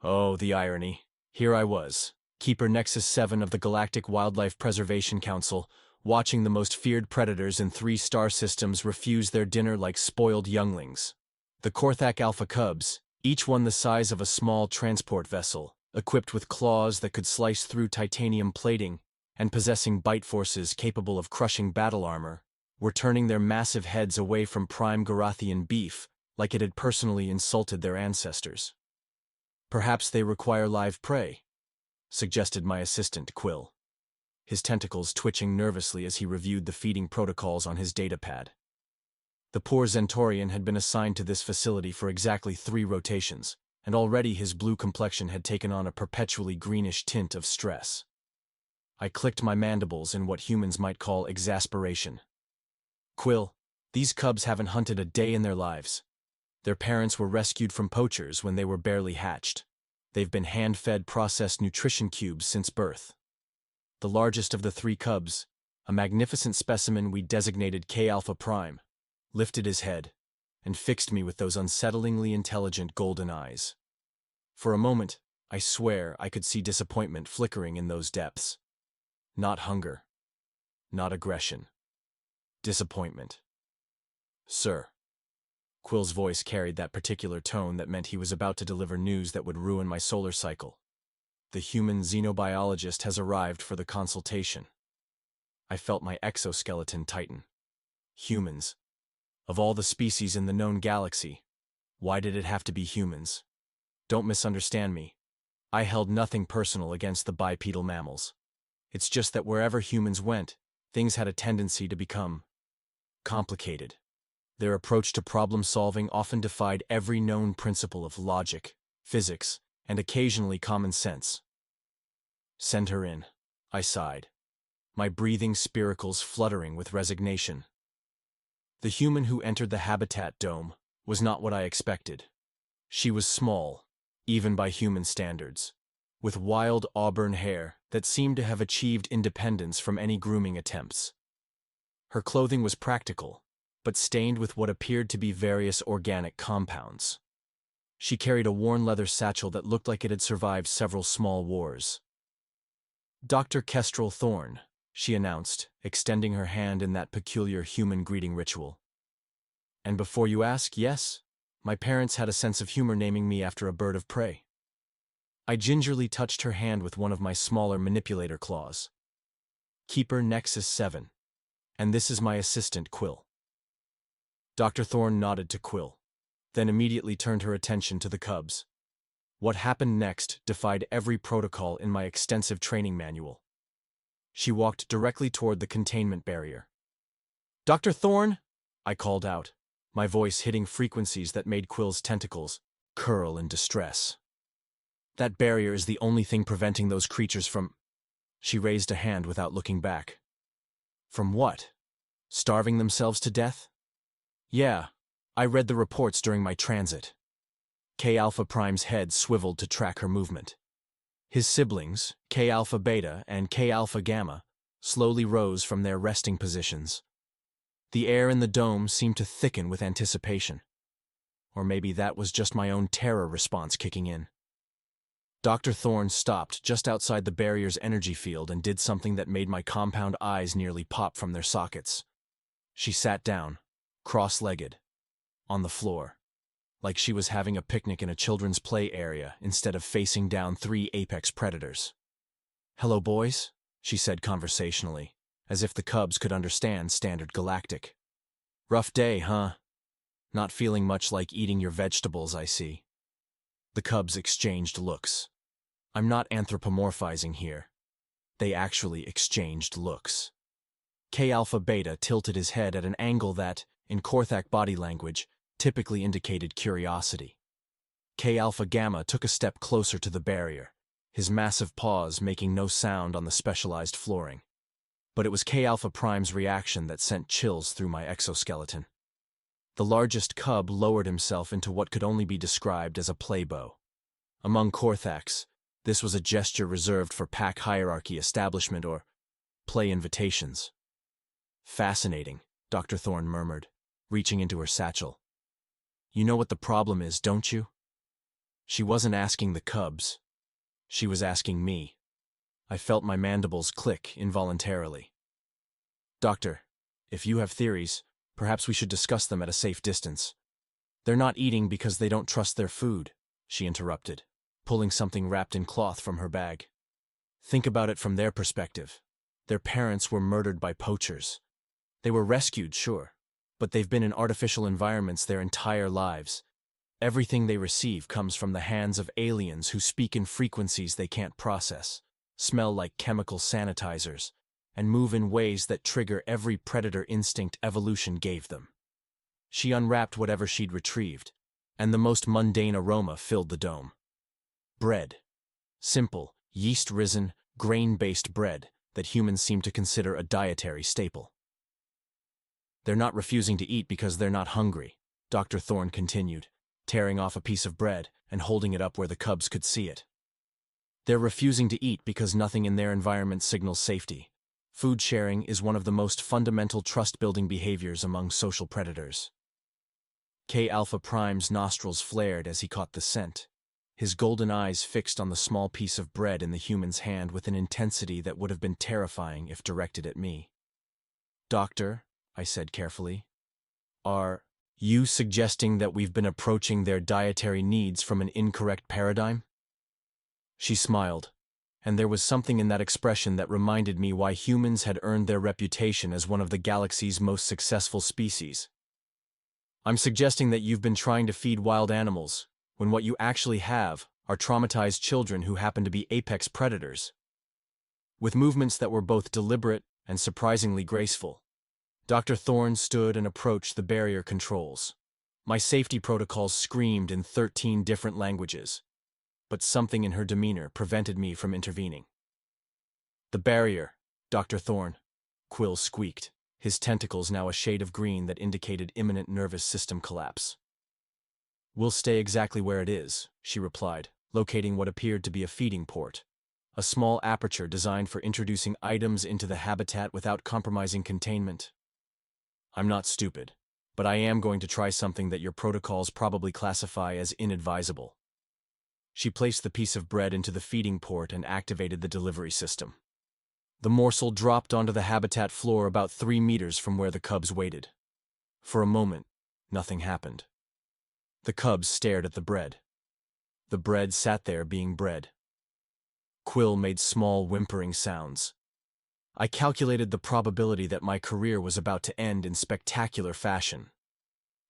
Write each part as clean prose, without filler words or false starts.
Oh, the irony. Here I was, Keeper Nexus 7 of the Galactic Wildlife Preservation Council, watching the most feared predators in 3-star systems refuse their dinner like spoiled younglings. The Korthak alpha cubs, each one the size of a small transport vessel, equipped with claws that could slice through titanium plating and possessing bite forces capable of crushing battle armor, were turning their massive heads away from prime Garathian beef like it had personally insulted their ancestors. Perhaps they require live prey, suggested my assistant, Quill, his tentacles twitching nervously as he reviewed the feeding protocols on his datapad. The poor Zentorian had been assigned to this facility for exactly 3 rotations, and already his blue complexion had taken on a perpetually greenish tint of stress. I clicked my mandibles in what humans might call exasperation. Quill, these cubs haven't hunted a day in their lives. Their parents were rescued from poachers when they were barely hatched. They've been hand-fed processed nutrition cubes since birth. The largest of the 3 cubs, a magnificent specimen we designated K-Alpha Prime, lifted his head and fixed me with those unsettlingly intelligent golden eyes. For a moment, I swear I could see disappointment flickering in those depths. Not hunger. Not aggression. Disappointment. Sir. Quill's voice carried that particular tone that meant he was about to deliver news that would ruin my solar cycle. The human xenobiologist has arrived for the consultation. I felt my exoskeleton tighten. Humans. Of all the species in the known galaxy, why did it have to be humans? Don't misunderstand me. I held nothing personal against the bipedal mammals. It's just that wherever humans went, things had a tendency to become complicated. Their approach to problem-solving often defied every known principle of logic, physics, and occasionally common sense. Send her in, I sighed, my breathing spiracles fluttering with resignation. The human who entered the habitat dome was not what I expected. She was small, even by human standards, with wild auburn hair that seemed to have achieved independence from any grooming attempts. Her clothing was practical, but stained with what appeared to be various organic compounds. She carried a worn leather satchel that looked like it had survived several small wars. Dr. Kestrel Thorne, she announced, extending her hand in that peculiar human greeting ritual. And before you ask, yes, my parents had a sense of humor naming me after a bird of prey. I gingerly touched her hand with one of my smaller manipulator claws. Keeper Nexus 7. And this is my assistant, Quill. Dr. Thorne nodded to Quill, then immediately turned her attention to the cubs. What happened next defied every protocol in my extensive training manual. She walked directly toward the containment barrier. Dr. Thorne, I called out, my voice hitting frequencies that made Quill's tentacles curl in distress. That barrier is the only thing preventing those creatures from… She raised a hand without looking back. From what? Starving themselves to death? Yeah, I read the reports during my transit. K-Alpha Prime's head swiveled to track her movement. His siblings, K-Alpha Beta and K-Alpha Gamma, slowly rose from their resting positions. The air in the dome seemed to thicken with anticipation. Or maybe that was just my own terror response kicking in. Dr. Thorne stopped just outside the barrier's energy field and did something that made my compound eyes nearly pop from their sockets. She sat down, cross-legged, on the floor, like she was having a picnic in a children's play area instead of facing down 3 apex predators. "Hello, boys," she said conversationally, as if the cubs could understand standard galactic. "Rough day, huh? Not feeling much like eating your vegetables, I see." The cubs exchanged looks. I'm not anthropomorphizing here. They actually exchanged looks. K-Alpha Beta tilted his head at an angle that, in Korthak body language, typically indicated curiosity. K-Alpha Gamma took a step closer to the barrier, his massive paws making no sound on the specialized flooring. But it was K-Alpha Prime's reaction that sent chills through my exoskeleton. The largest cub lowered himself into what could only be described as a playbow. Among Korthaks, this was a gesture reserved for pack hierarchy establishment or play invitations. "Fascinating," Dr. Thorne murmured, reaching into her satchel. "You know what the problem is, don't you?" She wasn't asking the cubs. She was asking me. I felt my mandibles click involuntarily. Doctor, if you have theories, perhaps we should discuss them at a safe distance. They're not eating because they don't trust their food, she interrupted, pulling something wrapped in cloth from her bag. Think about it from their perspective. Their parents were murdered by poachers. They were rescued, sure, but they've been in artificial environments their entire lives. Everything they receive comes from the hands of aliens who speak in frequencies they can't process, smell like chemical sanitizers, and move in ways that trigger every predator instinct evolution gave them. She unwrapped whatever she'd retrieved, and the most mundane aroma filled the dome. Bread. Simple, yeast-risen, grain-based bread that humans seem to consider a dietary staple. They're not refusing to eat because they're not hungry, Dr. Thorne continued, tearing off a piece of bread and holding it up where the cubs could see it. They're refusing to eat because nothing in their environment signals safety. Food sharing is one of the most fundamental trust-building behaviors among social predators. K Alpha Prime's nostrils flared as he caught the scent, his golden eyes fixed on the small piece of bread in the human's hand with an intensity that would have been terrifying if directed at me. Doctor, I said carefully, are you suggesting that we've been approaching their dietary needs from an incorrect paradigm? She smiled, and there was something in that expression that reminded me why humans had earned their reputation as one of the galaxy's most successful species. I'm suggesting that you've been trying to feed wild animals, when what you actually have are traumatized children who happen to be apex predators. With movements that were both deliberate and surprisingly graceful, Dr. Thorne stood and approached the barrier controls. My safety protocols screamed in 13 different languages, but something in her demeanor prevented me from intervening. The barrier, Dr. Thorne, Quill squeaked, his tentacles now a shade of green that indicated imminent nervous system collapse. We'll stay exactly where it is, she replied, locating what appeared to be a feeding port, a small aperture designed for introducing items into the habitat without compromising containment. I'm not stupid, but I am going to try something that your protocols probably classify as inadvisable. She placed the piece of bread into the feeding port and activated the delivery system. The morsel dropped onto the habitat floor about 3 meters from where the cubs waited. For a moment, nothing happened. The cubs stared at the bread. The bread sat there being bread. Quill made small whimpering sounds. I calculated the probability that my career was about to end in spectacular fashion.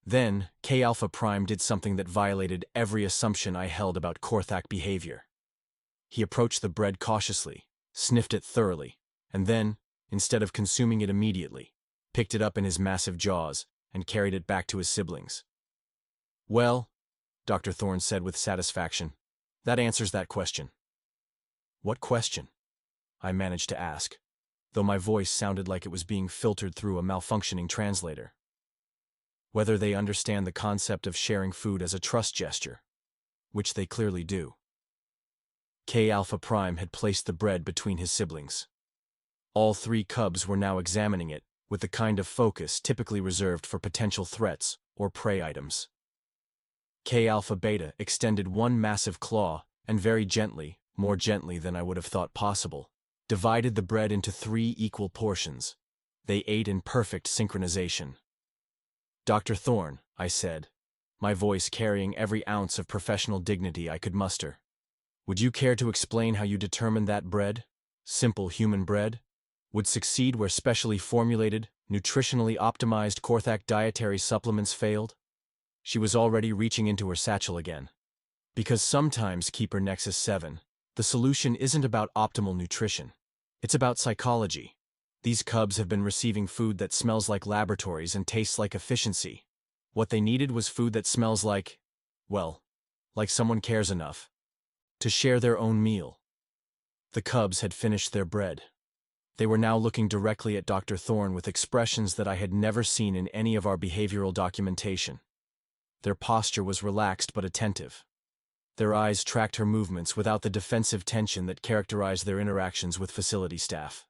Then, K Alpha Prime did something that violated every assumption I held about Korthak behavior. He approached the bread cautiously, sniffed it thoroughly, and then, instead of consuming it immediately, picked it up in his massive jaws and carried it back to his siblings. Well, Dr. Thorne said with satisfaction, that answers that question. What question? I managed to ask, though my voice sounded like it was being filtered through a malfunctioning translator. Whether they understand the concept of sharing food as a trust gesture, which they clearly do. K Alpha Prime had placed the bread between his siblings. All 3 cubs were now examining it with the kind of focus typically reserved for potential threats or prey items. K Alpha Beta extended one massive claw and very gently, more gently than I would have thought possible, divided the bread into 3 equal portions. They ate in perfect synchronization. Dr. Thorne, I said, my voice carrying every ounce of professional dignity I could muster. Would you care to explain how you determined that bread, simple human bread, would succeed where specially formulated, nutritionally optimized Korthak dietary supplements failed? She was already reaching into her satchel again. Because sometimes, Keeper Nexus 7, the solution isn't about optimal nutrition. It's about psychology. These cubs have been receiving food that smells like laboratories and tastes like efficiency. What they needed was food that smells like, well, like someone cares enough to share their own meal. The cubs had finished their bread. They were now looking directly at Dr. Thorne with expressions that I had never seen in any of our behavioral documentation. Their posture was relaxed but attentive. Their eyes tracked her movements without the defensive tension that characterized their interactions with facility staff.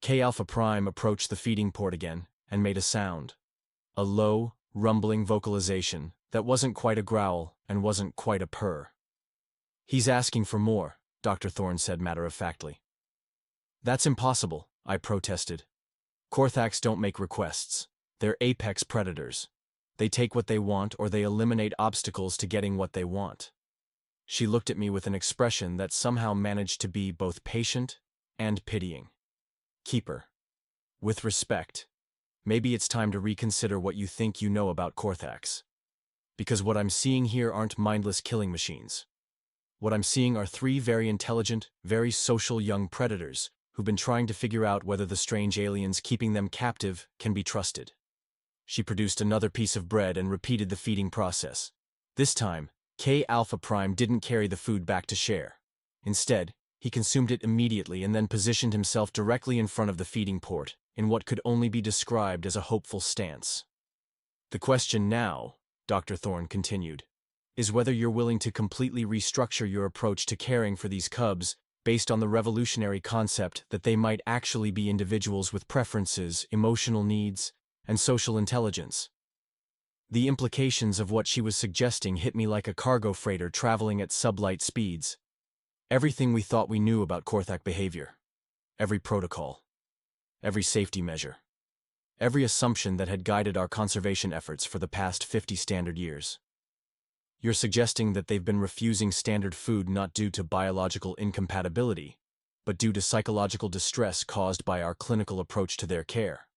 K Alpha Prime approached the feeding port again and made a sound. A low, rumbling vocalization that wasn't quite a growl and wasn't quite a purr. "He's asking for more," Dr. Thorne said matter-of-factly. "That's impossible," I protested. "Korthaks don't make requests. They're apex predators. They take what they want or they eliminate obstacles to getting what they want." She looked at me with an expression that somehow managed to be both patient and pitying. "Keeper, with respect, maybe it's time to reconsider what you think you know about Korthaks. Because what I'm seeing here aren't mindless killing machines. What I'm seeing are three very intelligent, very social young predators who've been trying to figure out whether the strange aliens keeping them captive can be trusted." She produced another piece of bread and repeated the feeding process. This time, K Alpha Prime didn't carry the food back to share. Instead, he consumed it immediately and then positioned himself directly in front of the feeding port, in what could only be described as a hopeful stance. "The question now," Dr. Thorne continued, "is whether you're willing to completely restructure your approach to caring for these cubs based on the revolutionary concept that they might actually be individuals with preferences, emotional needs, and social intelligence." The implications of what she was suggesting hit me like a cargo freighter traveling at sublight speeds. Everything we thought we knew about Korthak behavior, every protocol, every safety measure, every assumption that had guided our conservation efforts for the past 50 standard years. "You're suggesting that they've been refusing standard food not due to biological incompatibility, but due to psychological distress caused by our clinical approach to their care."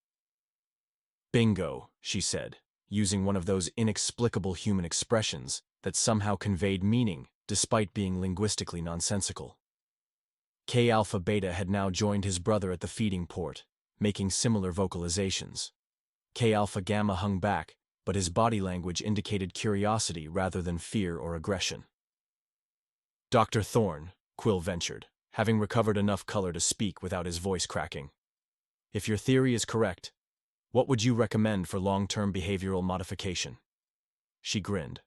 "Bingo," she said, using one of those inexplicable human expressions that somehow conveyed meaning despite being linguistically nonsensical. K Alpha Beta had now joined his brother at the feeding port, making similar vocalizations. K Alpha Gamma hung back, but his body language indicated curiosity rather than fear or aggression. "Dr. Thorne," Quill ventured, having recovered enough color to speak without his voice cracking, "if your theory is correct, what would you recommend for long-term behavioral modification?" She grinned,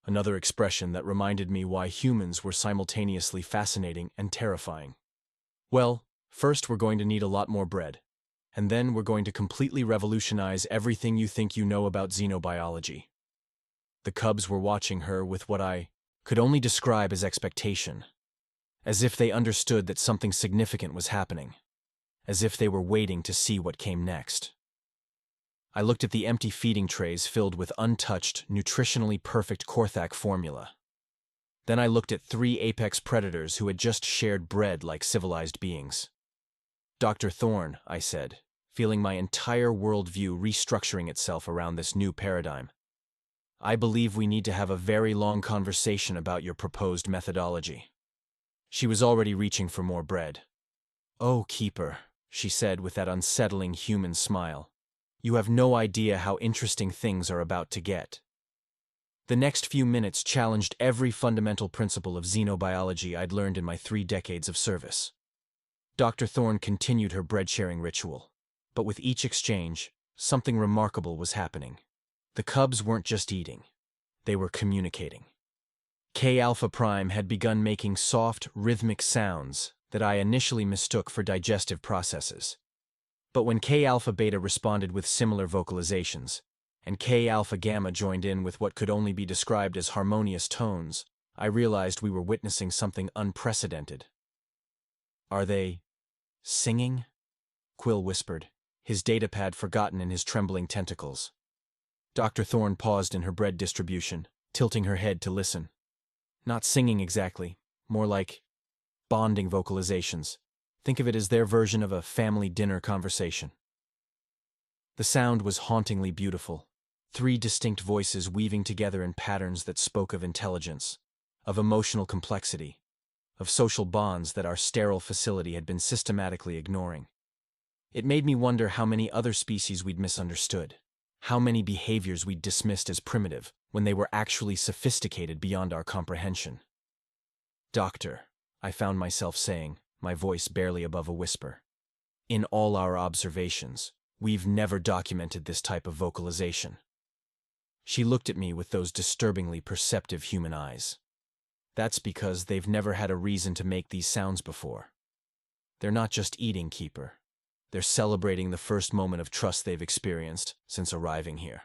another expression that reminded me why humans were simultaneously fascinating and terrifying. "Well, first we're going to need a lot more bread, and then we're going to completely revolutionize everything you think you know about xenobiology." The cubs were watching her with what I could only describe as expectation, as if they understood that something significant was happening, as if they were waiting to see what came next. I looked at the empty feeding trays filled with untouched, nutritionally perfect Korthak formula. Then I looked at three apex predators who had just shared bread like civilized beings. "Dr. Thorne," I said, feeling my entire worldview restructuring itself around this new paradigm, "I believe we need to have a very long conversation about your proposed methodology." She was already reaching for more bread. "Oh, Keeper," she said with that unsettling human smile, "you have no idea how interesting things are about to get." The next few minutes challenged every fundamental principle of xenobiology I'd learned in my 3 decades of service. Dr. Thorne continued her bread-sharing ritual, but with each exchange, something remarkable was happening. The cubs weren't just eating, they were communicating. K Alpha Prime had begun making soft, rhythmic sounds that I initially mistook for digestive processes. But when K Alpha Beta responded with similar vocalizations, and K Alpha Gamma joined in with what could only be described as harmonious tones, I realized we were witnessing something unprecedented. "Are they singing?" Quill whispered, his datapad forgotten in his trembling tentacles. Dr. Thorne paused in her bread distribution, tilting her head to listen. "Not singing exactly, more like bonding vocalizations. Think of it as their version of a family dinner conversation." The sound was hauntingly beautiful, 3 distinct voices weaving together in patterns that spoke of intelligence, of emotional complexity, of social bonds that our sterile facility had been systematically ignoring. It made me wonder how many other species we'd misunderstood, how many behaviors we'd dismissed as primitive when they were actually sophisticated beyond our comprehension. "Doctor," I found myself saying, my voice barely above a whisper, "in all our observations, we've never documented this type of vocalization." She looked at me with those disturbingly perceptive human eyes. "That's because they've never had a reason to make these sounds before. They're not just eating, Keeper. They're celebrating the first moment of trust they've experienced since arriving here."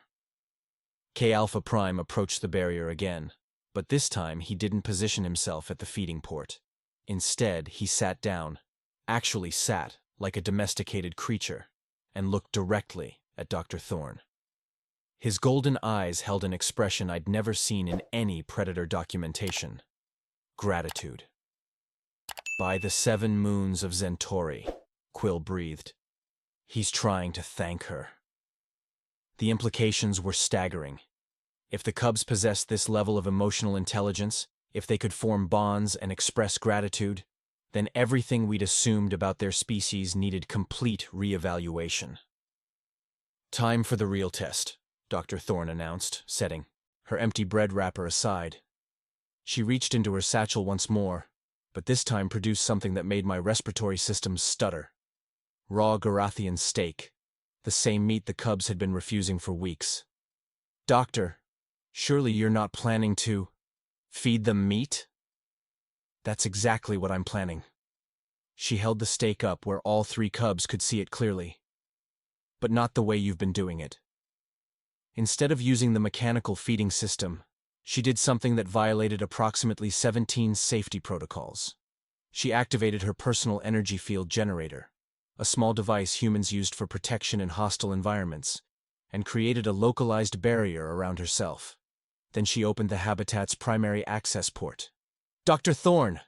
K-Alpha Prime approached the barrier again, but this time he didn't position himself at the feeding port. Instead, he sat down, actually sat like a domesticated creature, and looked directly at Dr. Thorne. His golden eyes held an expression I'd never seen in any predator documentation. Gratitude. By the 7 moons of Centauri, Quill breathed. He's trying to thank her. The implications were staggering. If the cubs possessed this level of emotional intelligence, if they could form bonds and express gratitude, then everything we'd assumed about their species needed complete reevaluation. Time for the real test, Dr. Thorne announced, setting her empty bread wrapper aside. She reached into her satchel once more, but this time produced something that made my respiratory system stutter. Raw Garathian steak, the same meat the cubs had been refusing for weeks. Doctor, surely you're not planning to feed them meat? That's exactly what I'm planning. She held the steak up where all 3 cubs could see it clearly. But not the way you've been doing it. Instead of using the mechanical feeding system, she did something that violated approximately 17 safety protocols. She activated her personal energy field generator, a small device humans used for protection in hostile environments, and created a localized barrier around herself. Then she opened the habitat's primary access port. Dr. Thorne!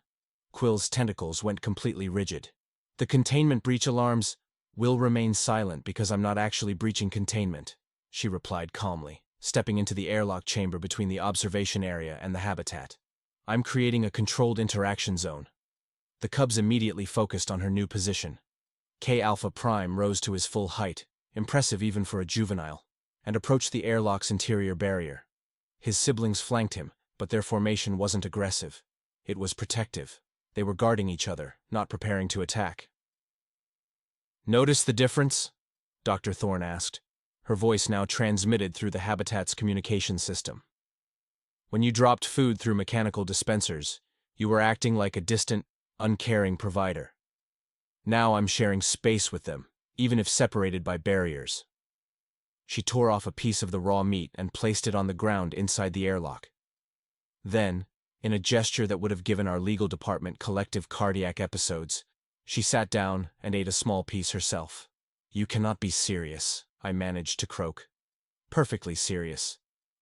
Quill's tentacles went completely rigid. The containment breach alarms will remain silent because I'm not actually breaching containment, she replied calmly, stepping into the airlock chamber between the observation area and the habitat. I'm creating a controlled interaction zone. The cubs immediately focused on her new position. K-Alpha Prime rose to his full height, impressive even for a juvenile, and approached the airlock's interior barrier. His siblings flanked him, but their formation wasn't aggressive. It was protective. They were guarding each other, not preparing to attack. Notice the difference? Dr. Thorne asked, her voice now transmitted through the habitat's communication system. When you dropped food through mechanical dispensers, you were acting like a distant, uncaring provider. Now I'm sharing space with them, even if separated by barriers. She tore off a piece of the raw meat and placed it on the ground inside the airlock. Then, in a gesture that would have given our legal department collective cardiac episodes, she sat down and ate a small piece herself. You cannot be serious, I managed to croak. Perfectly serious.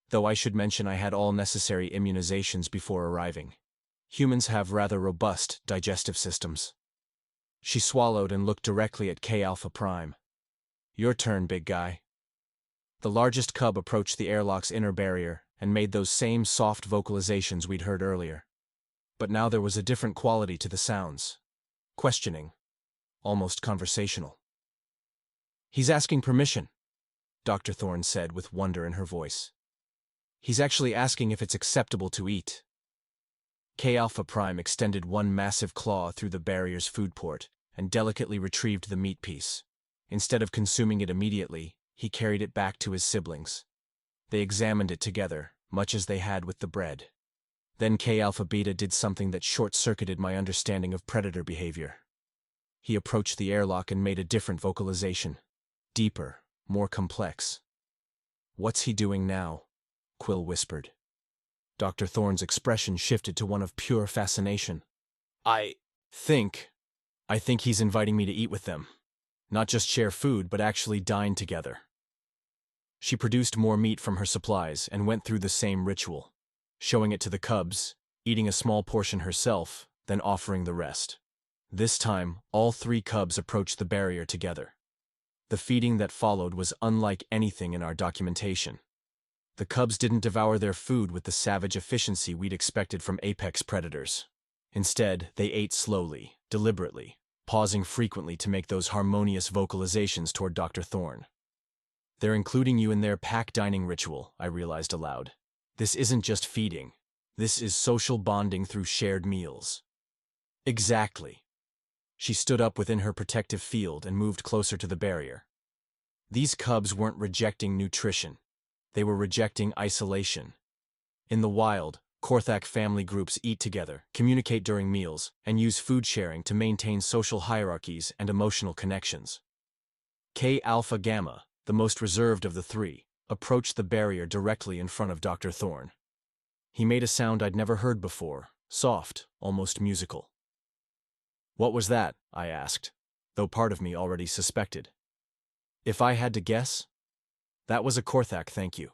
Though I should mention I had all necessary immunizations before arriving. Humans have rather robust digestive systems. She swallowed and looked directly at K-Alpha Prime. Your turn, big guy. The largest cub approached the airlock's inner barrier and made those same soft vocalizations we'd heard earlier. But now there was a different quality to the sounds. Questioning. Almost conversational. He's asking permission, Dr. Thorne said with wonder in her voice. He's actually asking if it's acceptable to eat. K-Alpha Prime extended one massive claw through the barrier's food port and delicately retrieved the meat piece. Instead of consuming it immediately, he carried it back to his siblings. They examined it together, much as they had with the bread. Then K-Alpha Beta did something that short-circuited my understanding of predator behavior. He approached the airlock and made a different vocalization. Deeper, more complex. What's he doing now? Quill whispered. Dr. Thorne's expression shifted to one of pure fascination. I think he's inviting me to eat with them. Not just share food, but actually dine together. She produced more meat from her supplies and went through the same ritual, showing it to the cubs, eating a small portion herself, then offering the rest. This time, all 3 cubs approached the barrier together. The feeding that followed was unlike anything in our documentation. The cubs didn't devour their food with the savage efficiency we'd expected from apex predators. Instead, they ate slowly, deliberately, pausing frequently to make those harmonious vocalizations toward Dr. Thorne. They're including you in their pack dining ritual, I realized aloud. This isn't just feeding. This is social bonding through shared meals. Exactly. She stood up within her protective field and moved closer to the barrier. These cubs weren't rejecting nutrition. They were rejecting isolation. In the wild, Korthak family groups eat together, communicate during meals, and use food sharing to maintain social hierarchies and emotional connections. K-Alpha Gamma, the most reserved of the 3, approached the barrier directly in front of Dr. Thorne. He made a sound I'd never heard before, soft, almost musical. "What was that?" I asked, though part of me already suspected. "If I had to guess, that was a Korthak, thank you."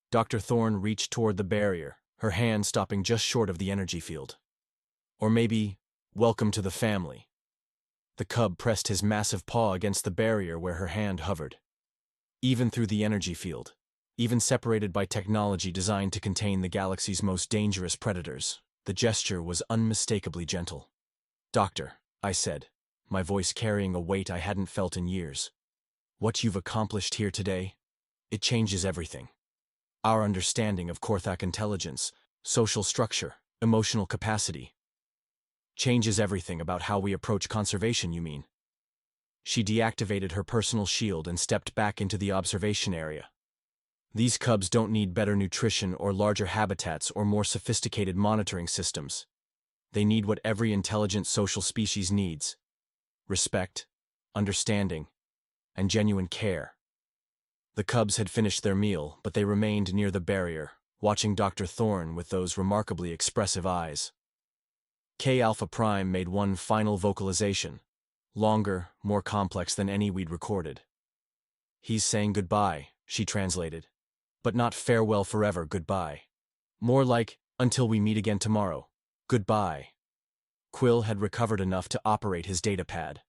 Dr. Thorne reached toward the barrier, her hand stopping just short of the energy field. "Or maybe, welcome to the family." The cub pressed his massive paw against the barrier where her hand hovered. Even through the energy field, even separated by technology designed to contain the galaxy's most dangerous predators, the gesture was unmistakably gentle. "Doctor," I said, my voice carrying a weight I hadn't felt in years. "What you've accomplished here today, it changes everything. Our understanding of Korthak intelligence, social structure, emotional capacity. Changes everything about how we approach conservation, you mean?" She deactivated her personal shield and stepped back into the observation area. "These cubs don't need better nutrition or larger habitats or more sophisticated monitoring systems. They need what every intelligent social species needs: respect, understanding, and genuine care." The cubs had finished their meal, but they remained near the barrier, watching Dr. Thorne with those remarkably expressive eyes. K-Alpha Prime made one final vocalization, longer, more complex than any we'd recorded. "He's saying goodbye," she translated. "But not farewell forever goodbye. More like, until we meet again tomorrow. Goodbye." Quill had recovered enough to operate his datapad.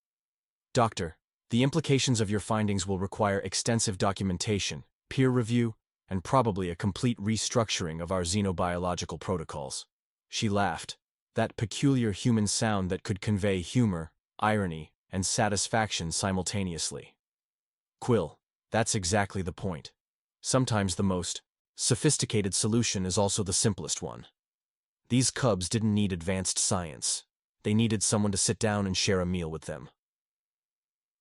"Doctor, the implications of your findings will require extensive documentation, peer review, and probably a complete restructuring of our xenobiological protocols." She laughed, that peculiar human sound that could convey humor, irony, and satisfaction simultaneously. "Quill, that's exactly the point. Sometimes the most sophisticated solution is also the simplest one. These cubs didn't need advanced science. They needed someone to sit down and share a meal with them."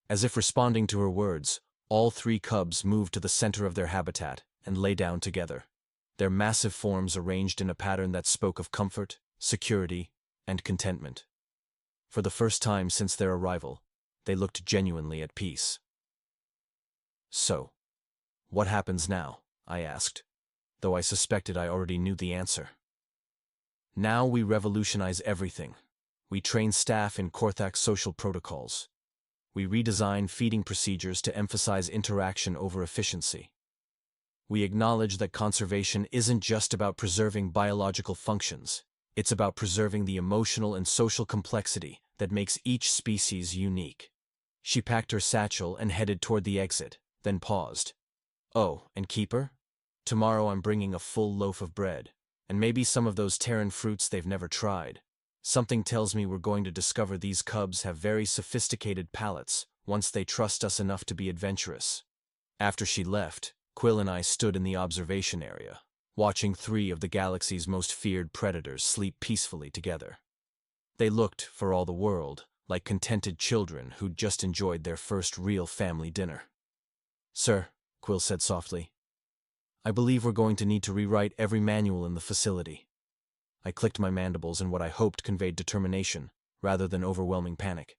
As if responding to her words, all three cubs moved to the center of their habitat and lay down together, their massive forms arranged in a pattern that spoke of comfort, security, and contentment. For the first time since their arrival, they looked genuinely at peace. "So, what happens now?" I asked, though I suspected I already knew the answer. "Now we revolutionize everything. We train staff in Korthak's social protocols. We redesign feeding procedures to emphasize interaction over efficiency. We acknowledge that conservation isn't just about preserving biological functions. It's about preserving the emotional and social complexity that makes each species unique." She packed her satchel and headed toward the exit, then paused. "Oh, and Keeper? Tomorrow I'm bringing a full loaf of bread, and maybe some of those Terran fruits they've never tried. Something tells me we're going to discover these cubs have very sophisticated palates once they trust us enough to be adventurous." After she left, Quill and I stood in the observation area, watching three of the galaxy's most feared predators sleep peacefully together. They looked, for all the world, like contented children who'd just enjoyed their first real family dinner. "Sir," Quill said softly, "I believe we're going to need to rewrite every manual in the facility." I clicked my mandibles in what I hoped conveyed determination, rather than overwhelming panic.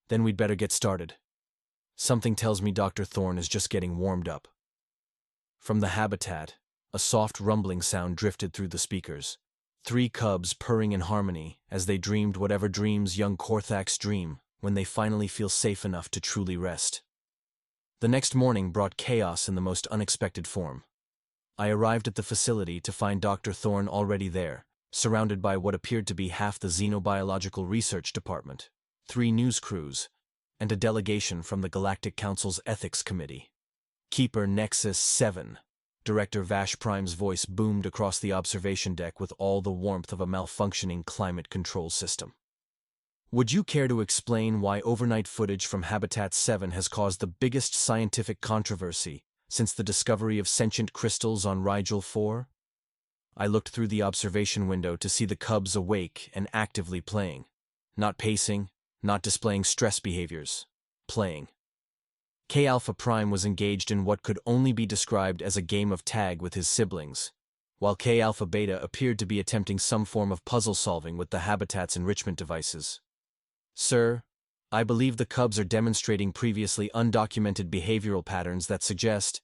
"Then we'd better get started. Something tells me Dr. Thorne is just getting warmed up." From the habitat, a soft rumbling sound drifted through the speakers. Three cubs purring in harmony as they dreamed whatever dreams young Korthaks dream when they finally feel safe enough to truly rest. The next morning brought chaos in the most unexpected form. I arrived at the facility to find Dr. Thorne already there, surrounded by what appeared to be half the Xenobiological Research Department, 3 news crews, and a delegation from the Galactic Council's Ethics Committee. "Keeper Nexus 7, Director Vash Prime's voice boomed across the observation deck with all the warmth of a malfunctioning climate control system. "Would you care to explain why overnight footage from Habitat 7 has caused the biggest scientific controversy since the discovery of sentient crystals on Rigel 4? I looked through the observation window to see the cubs awake and actively playing. Not pacing, not displaying stress behaviors. Playing. K-Alpha Prime was engaged in what could only be described as a game of tag with his siblings, while K-Alpha Beta appeared to be attempting some form of puzzle solving with the Habitat's enrichment devices. "Sir, I believe the cubs are demonstrating previously undocumented behavioral patterns that suggest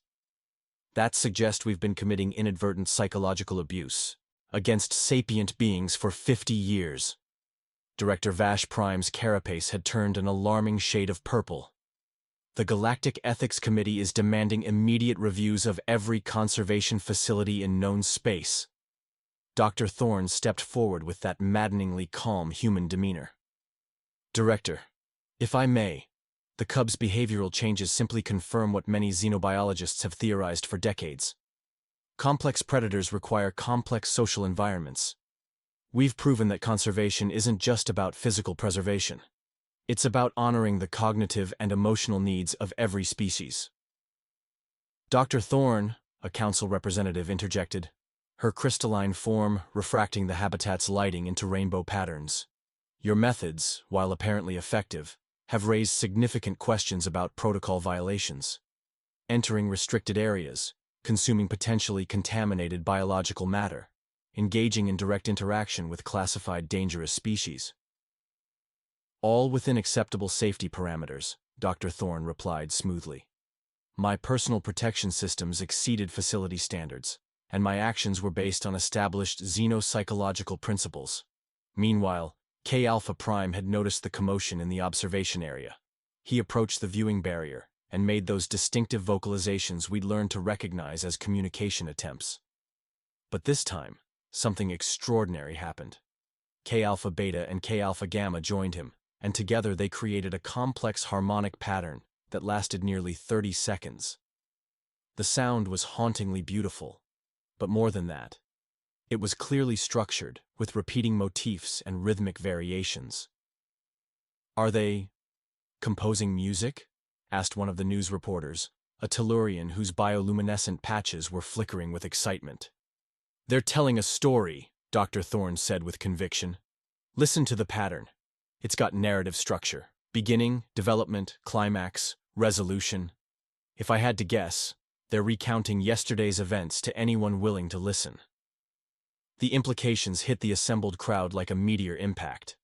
we've been committing inadvertent psychological abuse against sapient beings for 50 years. Director Vash Prime's carapace had turned an alarming shade of purple. The Galactic Ethics Committee is demanding immediate reviews of every conservation facility in known space. Dr. Thorne stepped forward with that maddeningly calm human demeanor. Director, if I may, the cubs' behavioral changes simply confirm what many xenobiologists have theorized for decades. Complex predators require complex social environments. We've proven that conservation isn't just about physical preservation. It's about honoring the cognitive and emotional needs of every species. Dr. Thorne, a council representative, interjected, her crystalline form refracting the habitat's lighting into rainbow patterns. Your methods, while apparently effective, have raised significant questions about protocol violations. Entering restricted areas, consuming potentially contaminated biological matter, engaging in direct interaction with classified dangerous species. All within acceptable safety parameters, Dr. Thorne replied smoothly. My personal protection systems exceeded facility standards, and my actions were based on established xenopsychological principles. Meanwhile, K Alpha Prime had noticed the commotion in the observation area. He approached the viewing barrier and made those distinctive vocalizations we'd learned to recognize as communication attempts. But this time, something extraordinary happened. K Alpha Beta and K Alpha Gamma joined him, and together they created a complex harmonic pattern that lasted nearly 30 seconds. The sound was hauntingly beautiful, but more than that, it was clearly structured, with repeating motifs and rhythmic variations. Are they composing music? Asked one of the news reporters, a Tellurian whose bioluminescent patches were flickering with excitement. They're telling a story, Dr. Thorne said with conviction. Listen to the pattern. It's got narrative structure. Beginning, development, climax, resolution. If I had to guess, they're recounting yesterday's events to anyone willing to listen. The implications hit the assembled crowd like a meteor impact.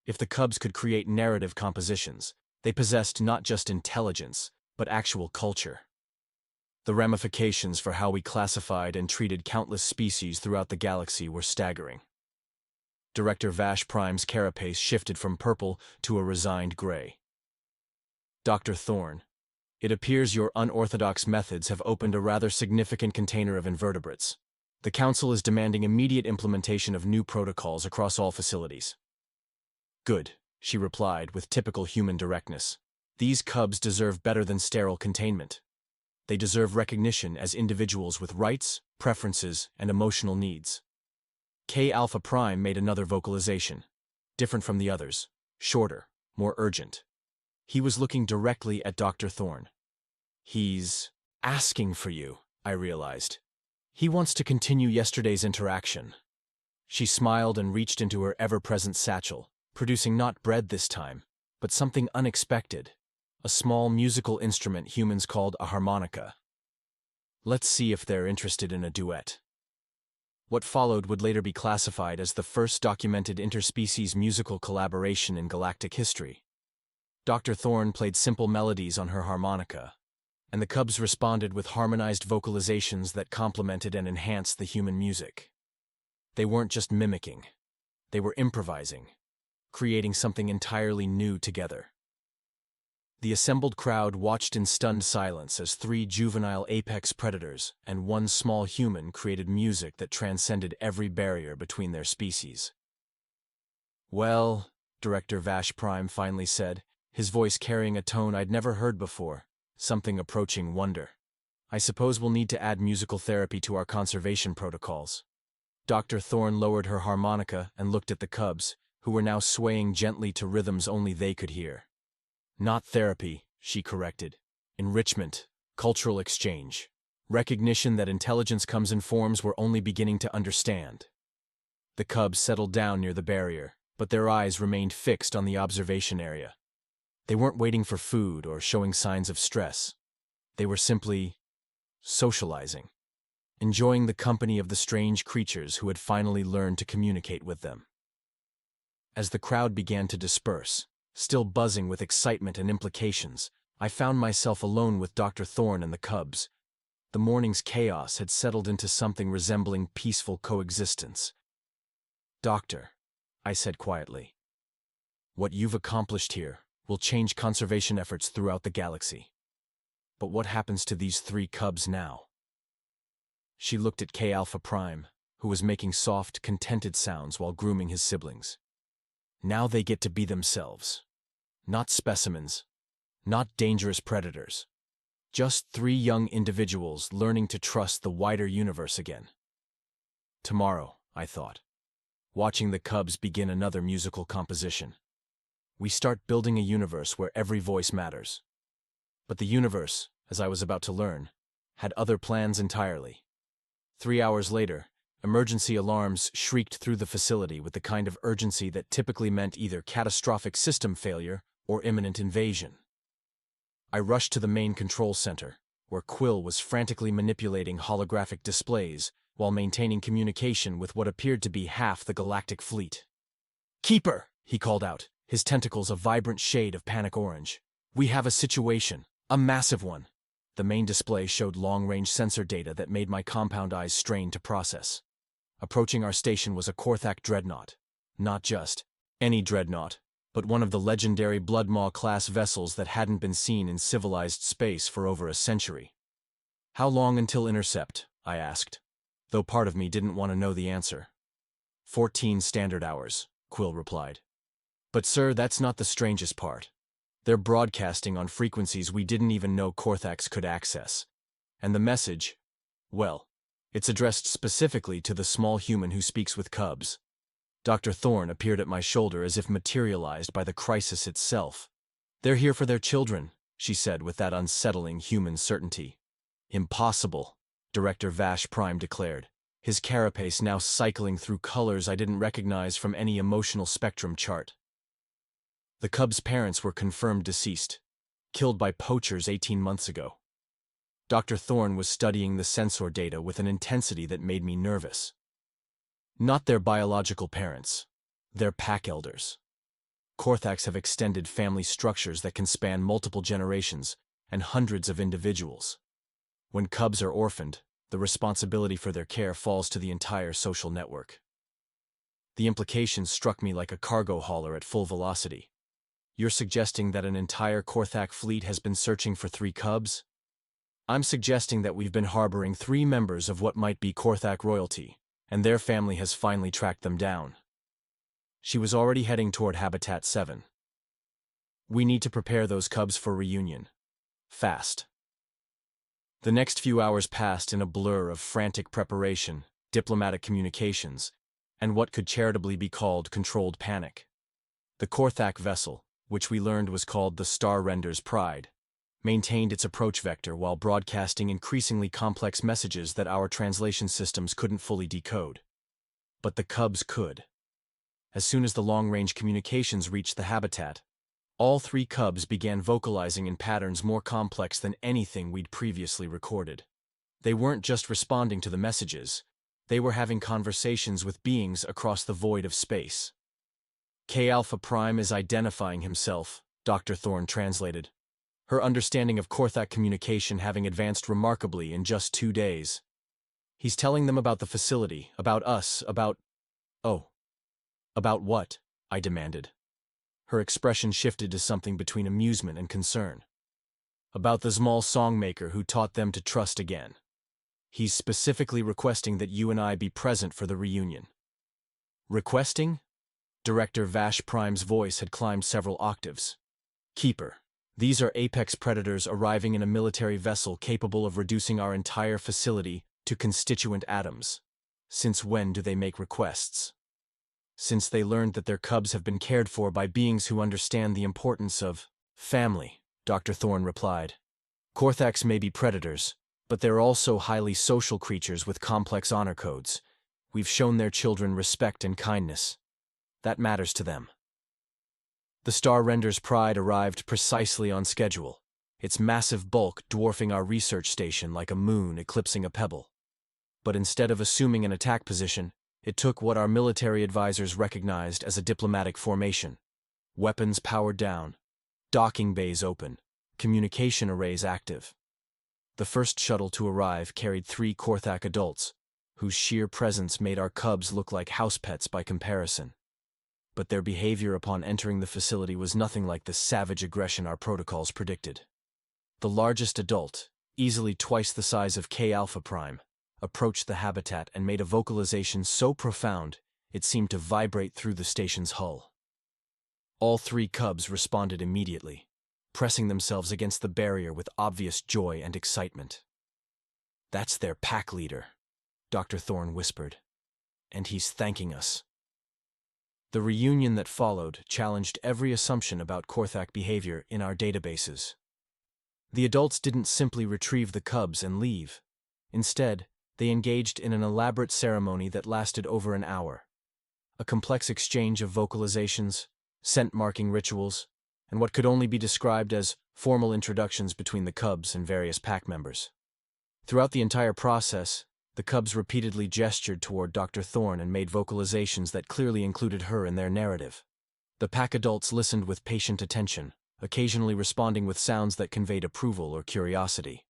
If the cubs could create narrative compositions, they possessed not just intelligence, but actual culture. The ramifications for how we classified and treated countless species throughout the galaxy were staggering. Director Vash Prime's carapace shifted from purple to a resigned gray. Dr. Thorne, it appears your unorthodox methods have opened a rather significant container of invertebrates. The Council is demanding immediate implementation of new protocols across all facilities. Good, she replied with typical human directness. These cubs deserve better than sterile containment. They deserve recognition as individuals with rights, preferences, and emotional needs. K Alpha Prime made another vocalization, different from the others, shorter, more urgent. He was looking directly at Dr. Thorne. He's asking for you, I realized. He wants to continue yesterday's interaction. She smiled and reached into her ever-present satchel, producing not bread this time, but something unexpected, a small musical instrument humans called a harmonica. Let's see if they're interested in a duet. What followed would later be classified as the first documented interspecies musical collaboration in galactic history. Dr. Thorne played simple melodies on her harmonica, and the cubs responded with harmonized vocalizations that complemented and enhanced the human music. They weren't just mimicking, they were improvising, creating something entirely new together. The assembled crowd watched in stunned silence as 3 juvenile apex predators and 1 small human created music that transcended every barrier between their species. Well, Director Vash Prime finally said, his voice carrying a tone I'd never heard before, something approaching wonder. I suppose we'll need to add musical therapy to our conservation protocols. Dr. Thorne lowered her harmonica and looked at the cubs, who were now swaying gently to rhythms only they could hear. Not therapy, she corrected. Enrichment, cultural exchange, recognition that intelligence comes in forms we're only beginning to understand. The cubs settled down near the barrier, but their eyes remained fixed on the observation area. They weren't waiting for food or showing signs of stress. They were simply socializing, enjoying the company of the strange creatures who had finally learned to communicate with them. As the crowd began to disperse, Still buzzing with excitement and implications, I found myself alone with Dr. Thorne and the cubs. The morning's chaos had settled into something resembling peaceful coexistence. "Doctor," I said quietly, "what you've accomplished here will change conservation efforts throughout the galaxy. But what happens to these 3 cubs now?" She looked at K Alpha Prime, who was making soft, contented sounds while grooming his siblings. "Now they get to be themselves. Not specimens, not dangerous predators. Just 3 young individuals learning to trust the wider universe again." Tomorrow, I thought, watching the cubs begin another musical composition. We start building a universe where every voice matters. But the universe, as I was about to learn, had other plans entirely. 3 hours later, emergency alarms shrieked through the facility with the kind of urgency that typically meant either catastrophic system failure or imminent invasion. I rushed to the main control center, where Quill was frantically manipulating holographic displays while maintaining communication with what appeared to be half the galactic fleet. "Keeper," he called out, his tentacles a vibrant shade of panic orange. "We have a situation, a massive one." The main display showed long-range sensor data that made my compound eyes strain to process. Approaching our station was a Korthak dreadnought. Not just any dreadnought, but one of the legendary Bloodmaw-class vessels that hadn't been seen in civilized space for over a century. "How long until intercept?" I asked, though part of me didn't want to know the answer. 14 standard hours, Quill replied. "But sir, that's not the strangest part. They're broadcasting on frequencies we didn't even know Korthaks could access. And the message, well, it's addressed specifically to the small human who speaks with cubs." Dr. Thorne appeared at my shoulder as if materialized by the crisis itself. "They're here for their children," she said with that unsettling human certainty. "Impossible," Director Vash Prime declared, his carapace now cycling through colors I didn't recognize from any emotional spectrum chart. The cubs' parents were confirmed deceased, killed by poachers 18 months ago. Dr. Thorne was studying the sensor data with an intensity that made me nervous. Not their biological parents, their pack elders. Korthaks have extended family structures that can span multiple generations and hundreds of individuals. When cubs are orphaned, the responsibility for their care falls to the entire social network. The implications struck me like a cargo hauler at full velocity. "You're suggesting that an entire Korthak fleet has been searching for 3 cubs? "I'm suggesting that we've been harboring 3 members of what might be Korthak royalty, and their family has finally tracked them down." She was already heading toward Habitat 7. "We need to prepare those cubs for reunion. Fast." The next few hours passed in a blur of frantic preparation, diplomatic communications, and what could charitably be called controlled panic. The Korthak vessel, which we learned was called the Star Render's Pride, maintained its approach vector while broadcasting increasingly complex messages that our translation systems couldn't fully decode. But the cubs could. As soon as the long-range communications reached the habitat, all 3 cubs began vocalizing in patterns more complex than anything we'd previously recorded. They weren't just responding to the messages, they were having conversations with beings across the void of space. "K Alpha Prime is identifying himself," Dr. Thorne translated, her understanding of Korthak communication having advanced remarkably in just 2 days. "He's telling them about the facility, about us, about—" "Oh. About what?" I demanded. Her expression shifted to something between amusement and concern. "About the small songmaker who taught them to trust again. He's specifically requesting that you and I be present for the reunion." "Requesting?" Director Vash Prime's voice had climbed several octaves. "Keeper, these are apex predators arriving in a military vessel capable of reducing our entire facility to constituent atoms. Since when do they make requests?" "Since they learned that their cubs have been cared for by beings who understand the importance of family," Dr. Thorne replied. "Korthaks may be predators, but they're also highly social creatures with complex honor codes. We've shown their children respect and kindness. That matters to them." The Star Render's Pride arrived precisely on schedule, its massive bulk dwarfing our research station like a moon eclipsing a pebble. But instead of assuming an attack position, it took what our military advisors recognized as a diplomatic formation. Weapons powered down. Docking bays open. Communication arrays active. The first shuttle to arrive carried 3 Korthak adults, whose sheer presence made our cubs look like house pets by comparison. But their behavior upon entering the facility was nothing like the savage aggression our protocols predicted. The largest adult, easily twice the size of K Alpha Prime, approached the habitat and made a vocalization so profound it seemed to vibrate through the station's hull. All 3 cubs responded immediately, pressing themselves against the barrier with obvious joy and excitement. "That's their pack leader," Dr. Thorne whispered, "and he's thanking us." The reunion that followed challenged every assumption about Korthak behavior in our databases. The adults didn't simply retrieve the cubs and leave. Instead, they engaged in an elaborate ceremony that lasted over an hour. A complex exchange of vocalizations, scent-marking rituals, and what could only be described as formal introductions between the cubs and various pack members. Throughout the entire process, the cubs repeatedly gestured toward Dr. Thorne and made vocalizations that clearly included her in their narrative. The pack adults listened with patient attention, occasionally responding with sounds that conveyed approval or curiosity.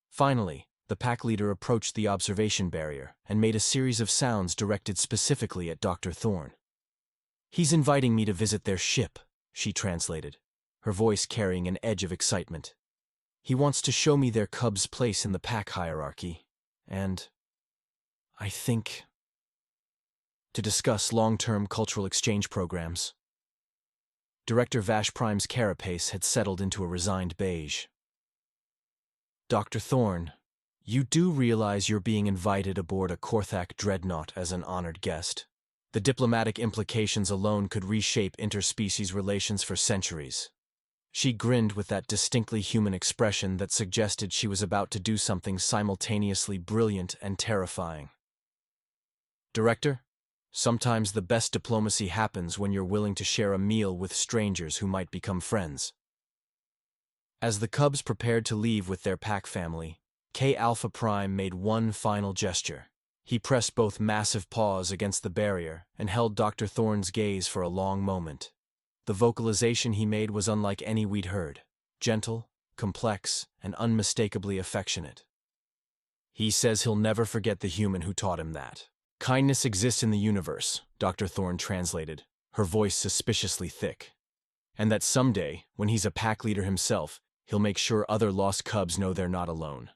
Finally, the pack leader approached the observation barrier and made a series of sounds directed specifically at Dr. Thorne. "He's inviting me to visit their ship," she translated, her voice carrying an edge of excitement. "He wants to show me their cub's place in the pack hierarchy, and I think to discuss long-term cultural exchange programs." Director Vash Prime's carapace had settled into a resigned beige. "Dr. Thorne, you do realize you're being invited aboard a Korthak dreadnought as an honored guest. The diplomatic implications alone could reshape interspecies relations for centuries." She grinned with that distinctly human expression that suggested she was about to do something simultaneously brilliant and terrifying. "Director, sometimes the best diplomacy happens when you're willing to share a meal with strangers who might become friends." As the cubs prepared to leave with their pack family, K Alpha Prime made one final gesture. He pressed both massive paws against the barrier and held Dr. Thorne's gaze for a long moment. The vocalization he made was unlike any we'd heard, gentle, complex, and unmistakably affectionate. "He says he'll never forget the human who taught him that. Kindness exists in the universe," Dr. Thorne translated, her voice suspiciously thick. "And that someday, when he's a pack leader himself, he'll make sure other lost cubs know they're not alone."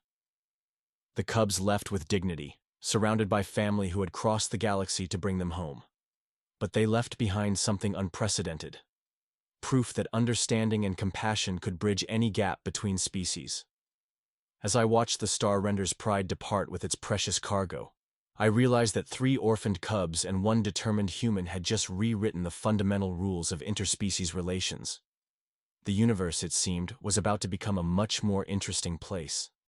The cubs left with dignity, surrounded by family who had crossed the galaxy to bring them home. But they left behind something unprecedented. Proof that understanding and compassion could bridge any gap between species. As I watched the Star Render's Pride depart with its precious cargo, I realized that 3 orphaned cubs and 1 determined human had just rewritten the fundamental rules of interspecies relations. The universe, it seemed, was about to become a much more interesting place.